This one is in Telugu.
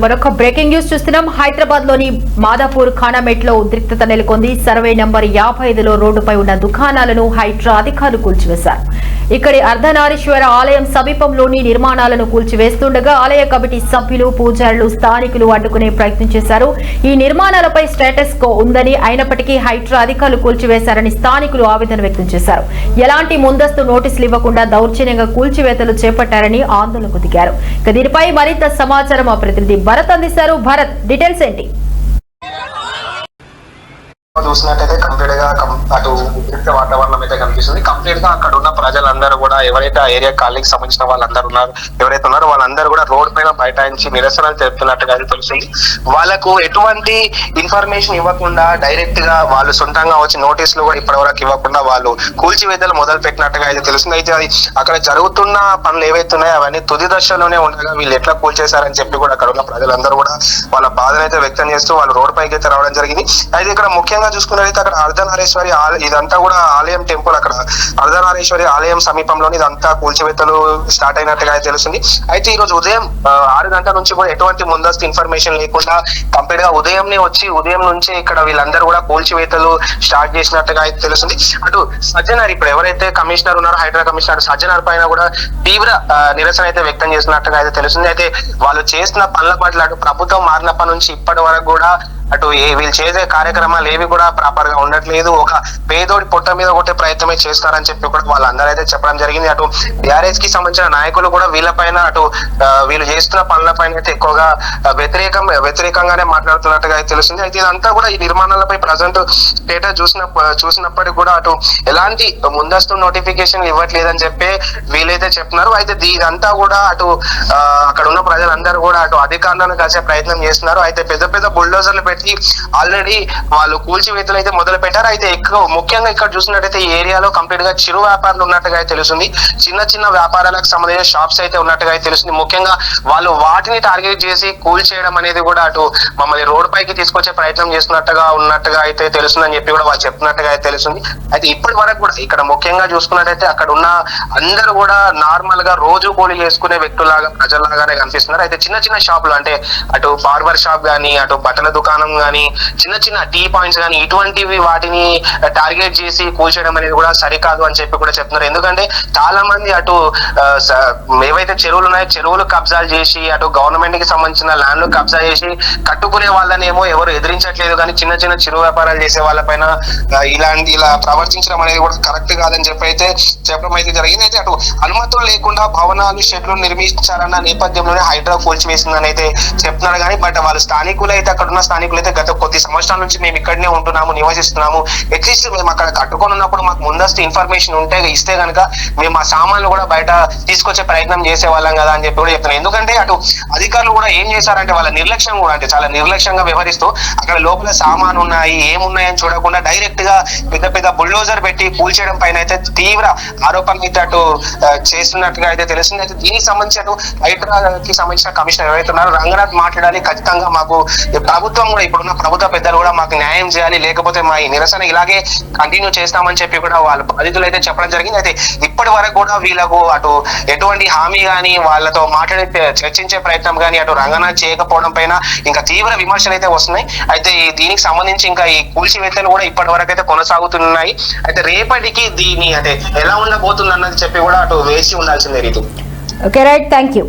మరొక బ్రేకింగ్ న్యూస్ చూస్తున్నాం. హైదరాబాద్ లోని మాదాపూర్ ఖానామేట్ లో ఉద్రిక్తత నెలకొంది. సర్వే నంబర్ 55లో రోడ్డుపై ఉన్న దుకాణాలను హైడ్రా అధికారులు కూల్చివేశారు. ఇక్కడి అర్ధనారీశ్వర ఆలయం సమీపంలోని నిర్మాణాలను కూల్చివేస్తుండగా ఆలయ కమిటీ సభ్యులు, పూజారులు, స్థానికులు అడ్డుకునే ప్రయత్నం చేశారు. ఈ నిర్మాణాలపై స్టేటస్ కో ఉందని, అయినప్పటికీ హైడ్రా అధికారులు కూల్చివేశారని స్థానికులు ఆవేదన వ్యక్తం చేశారు. ఎలాంటి ముందస్తు నోటీసులు ఇవ్వకుండా దౌర్జన్యంగా కూల్చివేతలు చేపట్టారని ఆందోళనకు దిగారు. దీనిపై మరింత సమాచారం మా ప్రతినిధి భరత్ అందిస్తారు. భరత్, డీటెయిల్స్ ఏంటి? చూసినట్టయితే కంప్లీట్ గా అటు వాతావరణం అయితే కనిపిస్తుంది. కంప్లీట్ గా అక్కడ ఉన్న ప్రజలందరూ కూడా, ఎవరైతే ఆ ఏరియా కాలనీకి సంబంధించిన వాళ్ళందరూ ఉన్నారు, ఎవరైతే ఉన్నారో వాళ్ళందరూ కూడా రోడ్ పైన బైఠాయించి నిరసనలు తెలుపుతున్నట్టుగా తెలుస్తుంది. వాళ్ళకు ఎటువంటి ఇన్ఫర్మేషన్ ఇవ్వకుండా డైరెక్ట్ గా వాళ్ళు సొంతంగా వచ్చి నోటీసులు కూడా ఇప్పటివరకు ఇవ్వకుండా వాళ్ళు కూల్చివేతలు మొదలు పెట్టినట్టుగా అయితే తెలుస్తుంది. అయితే అది అక్కడ జరుగుతున్న పనులు ఏవైతే ఉన్నాయో అవన్నీ తుది దశలోనే ఉండగా వీళ్ళు ఎట్లా కూల్చేశారని చెప్పి కూడా అక్కడ ఉన్న ప్రజలందరూ కూడా వాళ్ళ బాధను అయితే వ్యక్తం చేస్తూ వాళ్ళు రోడ్ పైకి అయితే రావడం జరిగింది. అయితే ఇక్కడ ముఖ్యంగా చూసుకున్నట్లయితే అక్కడ అర్ధనారీశ్వరి ఇదంతా కూడా ఆలయం టెంపుల్, అక్కడ అర్ధనారీశ్వరి ఆలయం సమీపంలోని ఇదంతా కూల్చివేతలు స్టార్ట్ అయినట్టుగా తెలుస్తుంది. అయితే ఈ రోజు ఉదయం 6 గంటల నుంచి కూడా ఎటువంటి ముందస్తు ఇన్ఫర్మేషన్ లేకుండా కంప్లీట్ గా ఉదయం నుంచి ఇక్కడ వీళ్ళందరూ కూడా కూల్చివేతలు స్టార్ట్ చేసినట్టుగా అయితే తెలుస్తుంది. అటు సజ్జనర్, ఇప్పుడు ఎవరైతే కమిషనర్ ఉన్నారో హైడ్రా కమిషనర్ సజ్జనర్ పైన కూడా తీవ్ర నిరసన అయితే వ్యక్తం చేసినట్టుగా అయితే తెలుస్తుంది. అయితే వాళ్ళు చేసిన పనుల పట్ల అటు ప్రభుత్వం మారినప్పటి నుంచి ఇప్పటి వరకు కూడా అటు వీళ్ళు చేసే కార్యక్రమాలు ఏవి కూడా ప్రాపర్ గా ఉండట్లేదు. ఒక పేదోడి పొట్ట మీద కొట్టే ప్రయత్నమే చేస్తారని చెప్పి కూడా వాళ్ళందరూ అయితే చెప్పడం జరిగింది. అటు టీఆర్ఎస్ కి సంబంధించిన నాయకులు కూడా వీళ్ళపైన అటు వీళ్ళు చేస్తున్న పనుల పైన అయితే ఎక్కువగా వ్యతిరేకంగానే మాట్లాడుతున్నట్టుగా అయితే తెలుస్తుంది. అయితే ఇదంతా కూడా ఈ నిర్మాణాలపై ప్రజెంట్ స్టేటస్ చూసినప్పటికీ కూడా అటు ఎలాంటి ముందస్తు నోటిఫికేషన్ ఇవ్వట్లేదని చెప్పి వీళ్ళైతే చెప్తున్నారు. అయితే ఇదంతా కూడా అటు అక్కడ ఉన్న ప్రజలందరూ కూడా అటు అధికారులను కలిసే ప్రయత్నం చేస్తున్నారు. అయితే పెద్ద పెద్ద బుల్డోజర్లు పెట్టి ఆల్రెడీ వాళ్ళు కూల్చివేతలు అయితే మొదలు పెట్టారు. అయితే ముఖ్యంగా ఇక్కడ చూసినట్టయితే ఈ ఏరియాలో కంప్లీట్ గా చిరు వ్యాపారాలు ఉన్నట్టుగా తెలుస్తుంది. చిన్న చిన్న వ్యాపారాలకు సంబంధించిన షాప్స్ అయితే ఉన్నట్టుగా తెలుస్తుంది. ముఖ్యంగా వాళ్ళు వాటిని టార్గెట్ చేసి కూల్చేయడం అనేది కూడా అటు మమ్మల్ని రోడ్ పైకి తీసుకొచ్చే ప్రయత్నం ఉన్నట్టుగా అయితే తెలుస్తుందని చెప్పి కూడా వాళ్ళు చెప్తున్నట్టుగా అయితే తెలుస్తుంది. అయితే ఇప్పటి వరకు కూడా ఇక్కడ ముఖ్యంగా చూసుకున్నట్టయితే అక్కడ ఉన్న అందరూ కూడా నార్మల్ గా రోజు కూలి చేసుకునే వ్యక్తులాగా, ప్రజల్లాగానే కనిపిస్తున్నారు. అయితే చిన్న చిన్న షాపులు, అంటే అటు బార్బర్ షాప్ గానీ, అటు బట్టల దుకాణం గానీ, చిన్న చిన్న టీ పాయింట్స్ గానీ, ఇటువంటివి వాటిని టార్గెట్ చేసి కూల్చేయడం అనేది కూడా సరికాదు అని చెప్పి కూడా చెప్తున్నారు. ఎందుకంటే చాలా మంది అటు ఏవైతే చెరువులు ఉన్నాయో చెరువులు కబ్జాలు చేసి, అటు గవర్నమెంట్ కి సంబంధించిన ల్యాండ్లు కబ్జా చేసి కట్టుకునే వాళ్ళని ఏమో ఎవరు ఎదిరించట్లేదు, కానీ చిన్న చిన్న చిరు వ్యాపారాలు చేసే వాళ్ళపైన ఇలా ప్రవర్తించడం అనేది కూడా కరెక్ట్ కాదని చెప్పి అయితే చెప్పడం అయితే జరిగింది. అయితే అటు అనుమతులు లేకుండా భవనాలు, షెడ్లు నిర్మించారన్న నేపథ్యంలోనే హైడ్రా కూల్చివేసిందని అయితే చెప్తున్నారు. కానీ బట్ వాళ్ళు స్థానికులు అయితే అక్కడ ఉన్న స్థానికులు అయితే గత కొద్ది సంవత్సరాల నుంచి మేము ఇక్కడనే ఉంటున్నాము, నివసిస్తున్నాము, అట్లీస్ట్ మేము అక్కడ కట్టుకొని ఉన్నప్పుడు మాకు ముందస్తు ఇన్ఫర్మేషన్ ఇస్తే కనుక మేము ఆ సామాన్లు కూడా బయట తీసుకొచ్చే ప్రయత్నం చేసే వాళ్ళం కదా అని చెప్పి కూడా చెప్తున్నాను. ఎందుకంటే అటు అధికారులు కూడా ఏం చేశారంటే వాళ్ళ నిర్లక్ష్యం కూడా, అంటే చాలా నిర్లక్ష్యంగా వ్యవహరిస్తూ అక్కడ లోపల సామాను ఉన్నాయి ఏమున్నాయని చూడకుండా డైరెక్ట్ గా పెద్ద పెద్ద బుల్డోజర్ పెట్టి కూల్చేయడం పైన అయితే తీవ్ర ఆరోపణలు అయితే అటు చేస్తున్నట్టుగా అయితే తెలుస్తుంది. అయితే దీనికి సంబంధించి అటు హైడ్రాకి సంబంధించిన కమిషనర్ ఎవరైతే ఉన్నారో రంగనాథ్ మాట్లాడాలి, ఖచ్చితంగా మాకు ప్రభుత్వం కూడా, ఇప్పుడున్న ప్రభుత్వ పెద్దలు కూడా మాకు న్యాయం చేయాలి, లేకపోతే మా ఈ నిరసన ఇలాగే కంటిన్యూ చేస్తామని చెప్పి కూడా వాళ్ళ బాధితులు అయితే చెప్పడం జరిగింది. అయితే ఇప్పటి వరకు కూడా వీళ్ళకు అటు ఎటువంటి హామీ కానీ వాళ్ళతో మాట్లాడి చర్చించే ప్రయత్నం కానీ అటు రంగనాథ్ చేయకపోవడం పైన ఇంకా తీవ్ర విమర్శలు అయితే వస్తున్నాయి. అయితే దీనికి సంబంధించి ఇంకా ఈ కూల్చివేతలు కూడా ఇప్పటి వరకు అయితే కొనసాగుతున్నాయి. అయితే రేపటికి దీన్ని అంటే ఎలా ఉండబోతుంది అన్నది చెప్పి కూడా అటు వేసి ఉండాల్సిందే Ritu. Okay, right, thank you.